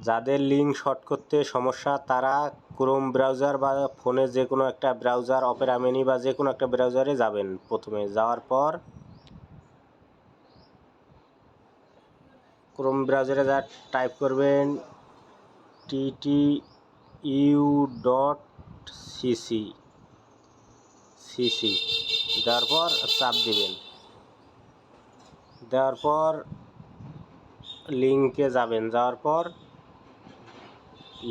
যাদের link short করতে সমস্যা তারা ক্রোম ব্রাউজার বা ফোনে যে কোনো একটা ব্রাউজার, অপেরা মিনি বা যে কোনো একটা ব্রাউজারে যাবেন। প্রথমে যাওয়ার পর ক্রোম ব্রাউজারে যা টাইপ করবেন ttu.cc দেওয়ার পর চাপ দিবেন। দেওয়ার পর লিঙ্কে যাবেন, যাওয়ার পর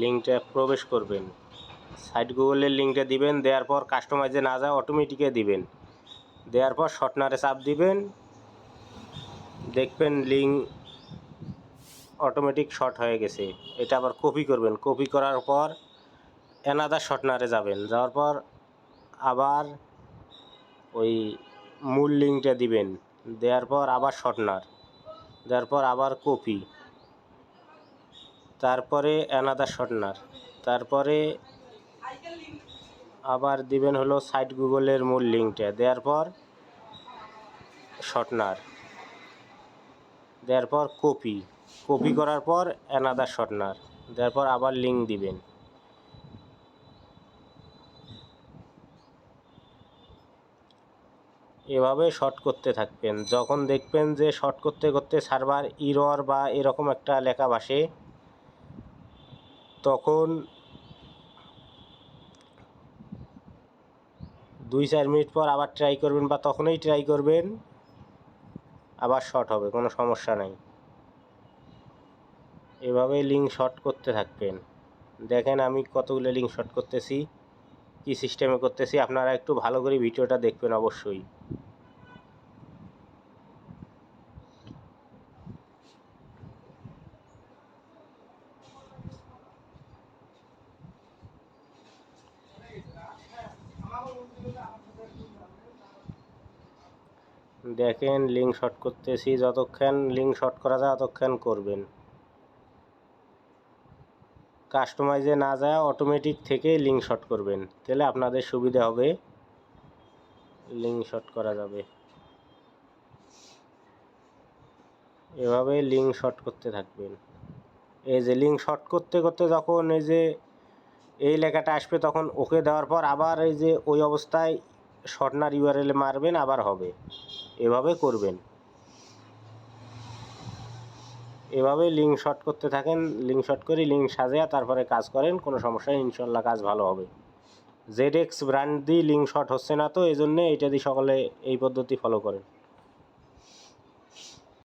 লিঙ্কটা প্রবেশ করবেন, সাইট গুগলের লিঙ্কটা দিবেন। দেওয়ার পর কাস্টমাইজে না যায় অটোমেটিকে দিবেন। দেওয়ার পর শর্টনারে চাপ দিবেন, দেখবেন লিঙ্ক অটোমেটিক শর্ট হয়ে গেছে। এটা আবার কপি করবেন, কপি করার পর অ্যানাদার শর্টনারে যাবেন, যাওয়ার পর আবার ওই মূল লিঙ্কটা দিবেন। দেওয়ার পর আবার শর্টনার, দেওয়ার পর আবার কপি, তারপরে অ্যানাদার শর্টনার, তারপরে আবার দিবেন হলো সাইট গুগলের মূল লিঙ্কটা। দেওয়ার পর শর্টনার, দেওয়ার পর কপি, কপি করার পর অ্যানাদার শর্টনার, দেওয়ার পর আবার লিঙ্ক দিবেন। এভাবে শর্ট করতে থাকবেন। যখন দেখবেন যে শর্ট করতে করতে সার্ভার ইরর বা এরকম একটা লেখা ভাসে, তখন 2-4 মিনিট পর আবার ট্রাই করবেন বা তখনই ট্রাই করবেন, আবার শর্ট হবে, কোনো সমস্যা নাই। এভাবে লিঙ্ক শর্ট করতে থাকবেন। দেখেন আমি কতগুলো লিঙ্ক শর্ট করতেছি, কি সিস্টেমে করতেছি। আপনারা একটু ভালো করে ভিডিওটা দেখবেন অবশ্যই। দেখেন লিঙ্ক শর্ট করতেছি, যতক্ষণ লিঙ্ক শর্ট করা যায় ততক্ষণ করবেন। কাস্টমাইজে না যায় অটোমেটিক থেকে লিঙ্ক শর্ট করবেন, তাহলে আপনাদের সুবিধা হবে, লিঙ্ক শর্ট করা যাবে। এভাবে লিঙ্ক শর্ট করতে থাকবেন। এই যে লিঙ্ক শর্ট করতে করতে যখন এই যে এই লেখাটা আসবে তখন ওকে দেওয়ার পর আবার এই যে ওই অবস্থায় শর্টনার ইউআরএল মারবেন, আবার হবে। এভাবে করবেন, এভাবে লিঙ্ক শর্ট করতে থাকেন। লিঙ্ক শর্ট করে লিঙ্ক সাজিয়ে তারপরে কাজ করেন, কোনো সমস্যা নেই, ইনশাল্লাহ কাজ ভালো হবে। ZX ব্র্যান্ড দিয়ে লিঙ্ক শর্ট হচ্ছে না, তো এই জন্যে এইটা দিয়ে সকলে এই পদ্ধতি ফলো করেন।